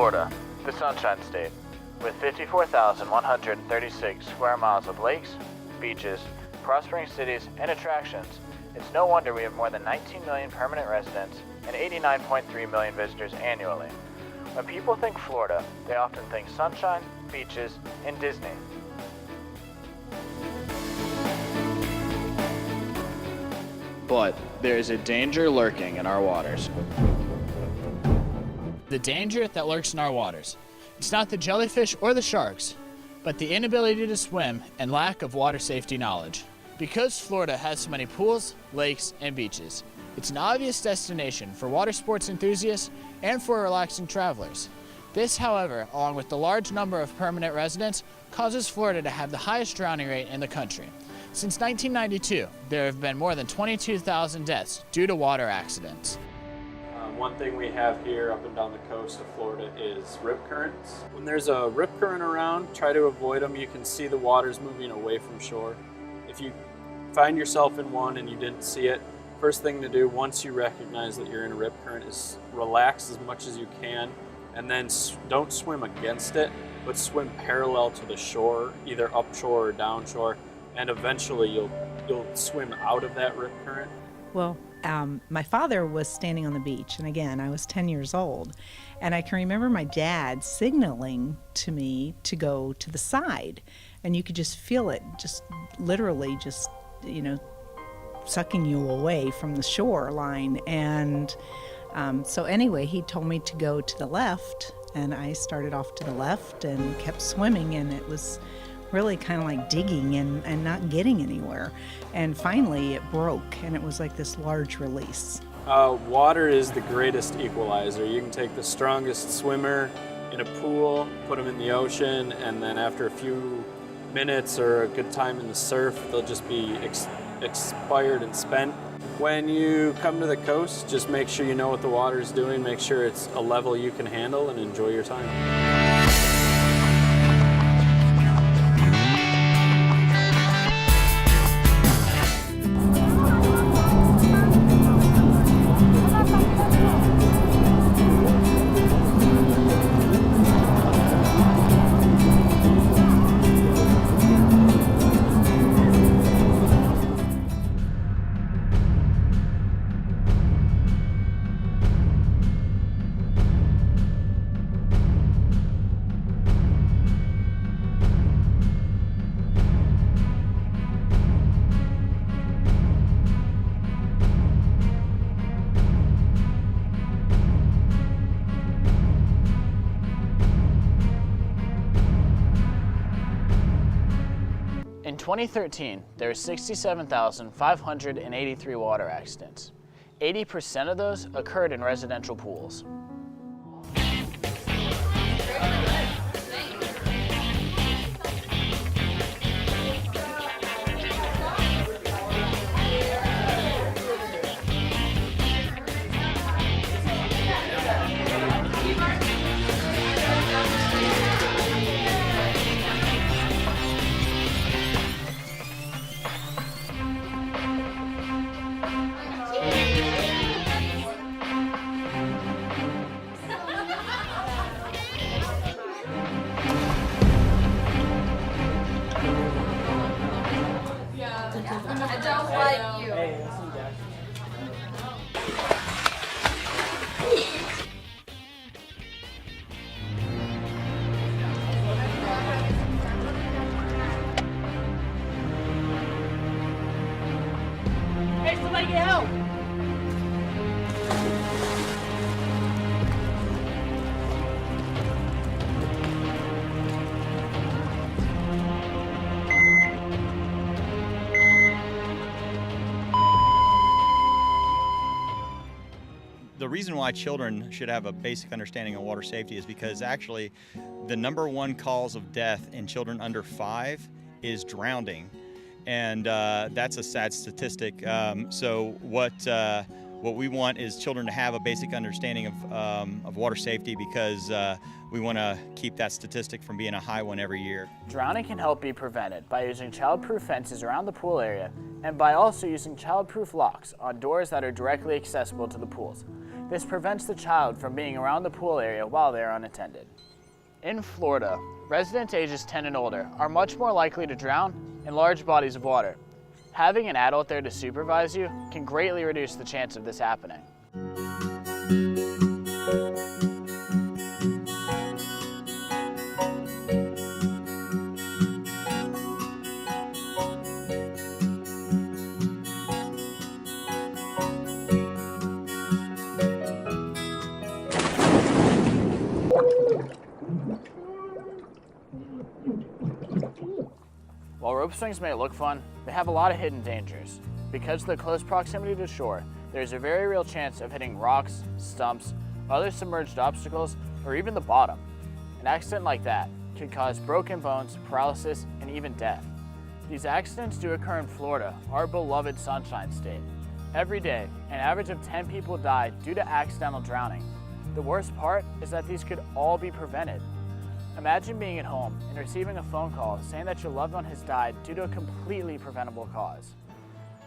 Florida, the Sunshine State, with 54,136 square miles of lakes, beaches, prospering cities, and attractions, it's no wonder we have more than 19 million permanent residents and 89.3 million visitors annually. When people think Florida, they often think sunshine, beaches, and Disney. But there is a danger lurking in our waters. The danger that lurks in our waters. It's not the jellyfish or the sharks, but the inability to swim and lack of water safety knowledge. Because Florida has so many pools, lakes, and beaches, it's an obvious destination for water sports enthusiasts and for relaxing travelers. This, however, along with the large number of permanent residents, causes Florida to have the highest drowning rate in the country. Since 1992, there have been more than 22,000 deaths due to water accidents. One thing we have here up and down the coast of Florida is rip currents. When there's a rip current around, try to avoid them. You can see the water's moving away from shore. If you find yourself in one and you didn't see it, first thing to do once you recognize that you're in a rip current is relax as much as you can, and then don't swim against it, but swim parallel to the shore, either upshore or downshore, and eventually you'll swim out of that rip current. Well, my father was standing on the beach, and again, I was 10 years old, and I can remember my dad signaling to me to go to the side, and you could just feel it, just literally just, sucking you away from the shoreline. And so anyway, he told me to go to the left, and I started off to the left and kept swimming, and it was really kind of like digging and not getting anywhere. And finally it broke, and it was like this large release. Water is the greatest equalizer. You can take the strongest swimmer in a pool, put them in the ocean, and then after a few minutes or a good time in the surf, they'll just be expired and spent. When you come to the coast, just make sure you know what the water is doing, make sure it's a level you can handle, and enjoy your time. In 2013, there were 67,583 water accidents. 80% of those occurred in residential pools. I don't like you. Hey, somebody get help! The reason why children should have a basic understanding of water safety is because actually the #1 cause of death in children under 5 is drowning, and that's a sad statistic. So what we want is children to have a basic understanding of water safety, because we want to keep that statistic from being a high one every year. Drowning can help be prevented by using child-proof fences around the pool area and by also using child-proof locks on doors that are directly accessible to the pools. This prevents the child from being around the pool area while they are unattended. In Florida, residents ages 10 and older are much more likely to drown in large bodies of water. Having an adult there to supervise you can greatly reduce the chance of this happening. While rope swings may look fun, they have a lot of hidden dangers. Because of the close proximity to shore, there's a very real chance of hitting rocks, stumps, other submerged obstacles, or even the bottom. An accident like that could cause broken bones, paralysis, and even death. These accidents do occur in Florida, our beloved Sunshine State. Every day, an average of 10 people die due to accidental drowning. The worst part is that these could all be prevented. Imagine being at home and receiving a phone call saying that your loved one has died due to a completely preventable cause.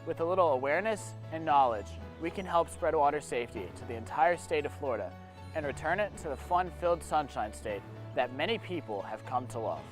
With a little awareness and knowledge, we can help spread water safety to the entire state of Florida and return it to the fun-filled Sunshine State that many people have come to love.